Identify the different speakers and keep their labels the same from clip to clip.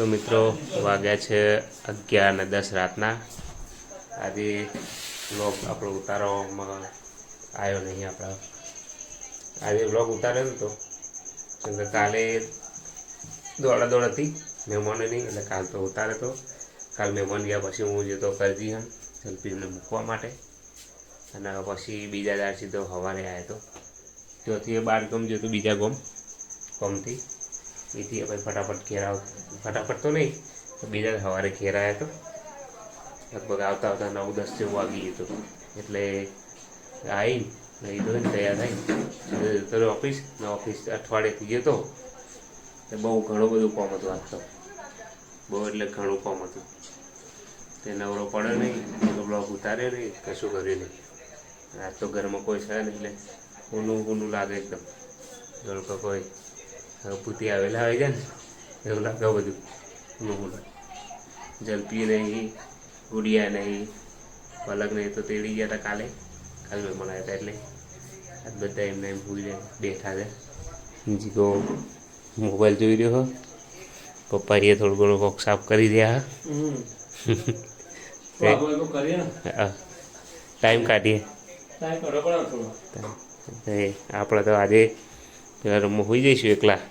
Speaker 1: તો મિત્રો વાગ્યા છે 11:10 રાતના। આજે વ્લોગ આપણો ઉતારવામાં આવ્યો નહીં। આજે વ્લોગ ઉતાર્યો નહોતો કેમ કે કાલે દોડા હતી મહેમાનો નહીં, એટલે કાલ તો ઉતાર્યો હતો। કાલ મહેમાન ગયા પછી હું જતો કરજીહન જલપીને મૂકવા માટે, અને પછી બીજા દાડથી તો સવારે આવ્યો હતો। ત્યાંથી 12 ગામ જતો, બીજા ગામથી એથી પછી ફટાફટ તો નહીં, બીજા સવારે ઘેર આવ્યો હતો। લગભગ આવતા 9-10 જેવું વાગી ગયું હતું। એટલે આવીને નહીં ધોઈને તૈયાર થઈને જતો ઓફિસ અઠવાડિયેથી ગયો હતો। તો બહુ ઘણું બધું કામ હતું આજ તો, બહુ એટલે ઘણું કામ હતું। તે નવરો પડ્યો નહીં, બ્લોગ ઉતાર્યો નહીં, કશું કર્યું નહીં। આજ તો ઘરમાં કોઈ છે નહીં, એટલે ઊનું લાગે એકદમ। જોડકો કોઈ પૂતી આવેલા હોય છે ને એવું લાગે બધું ઊનું। જલપી નહીં, ગુડિયા નહીં, પલક નહીં તો તેડી ગયા હતા કાલે મહેમાન આવ્યા હતા, એટલે આજ બધા એમને એમ ભૂલી બેઠા છે। જીગો મોબાઈલ જોઈ રહ્યો હો, પપ્પાએ થોડું ઘણું વોક સાફ કરી રહ્યા। ટાઈમ કાઢીએ આપણે તો આજે પેલા રમવા હોઈ જઈશું એકલા।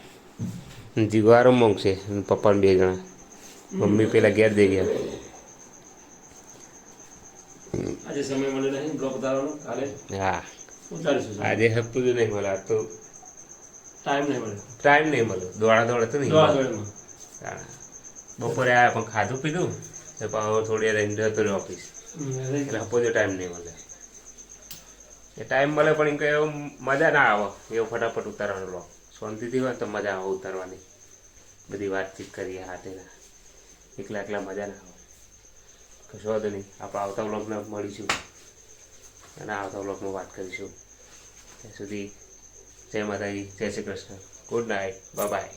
Speaker 1: જીગો આ રમવા છે, પપ્પાને 2 જણા, મમ્મી પેલા ઘેર જઈ ગયા।
Speaker 2: આજે સમય મળે નહીં બ્લોગ ઉતારવાનો, કાલે
Speaker 1: હા
Speaker 2: ઉતારીશું।
Speaker 1: આજે હપ્તું નહીં મળે, આજ તો
Speaker 2: ટાઈમ નહીં મળે,
Speaker 1: દોડા તો નહીં। બપોરે આવ્યા પણ ખાધું પીધું, થોડી રહીને જતો રહ્યો ઓફિસ, એટલે હપો ટાઈમ નહીં મળે। એ ટાઈમ મળે પણ એમ કે એવું મજા ના આવે, એવું ફટાફટ ઉતારવાનો બ્લોગ શાંતિથી હોય તો મજા આવે ઉતારવાની। બધી વાતચીત કરીએ હાથેના, એકલા મજા ના આવે। કશો વાંધો નહીં, આપણે આવતા બ્લોગમાં મળીશું અને આવતા બ્લોગમાં વાત કરીશું। ત્યાં સુધી જય માતાજી, જય Shri Krishna, good night, bye bye.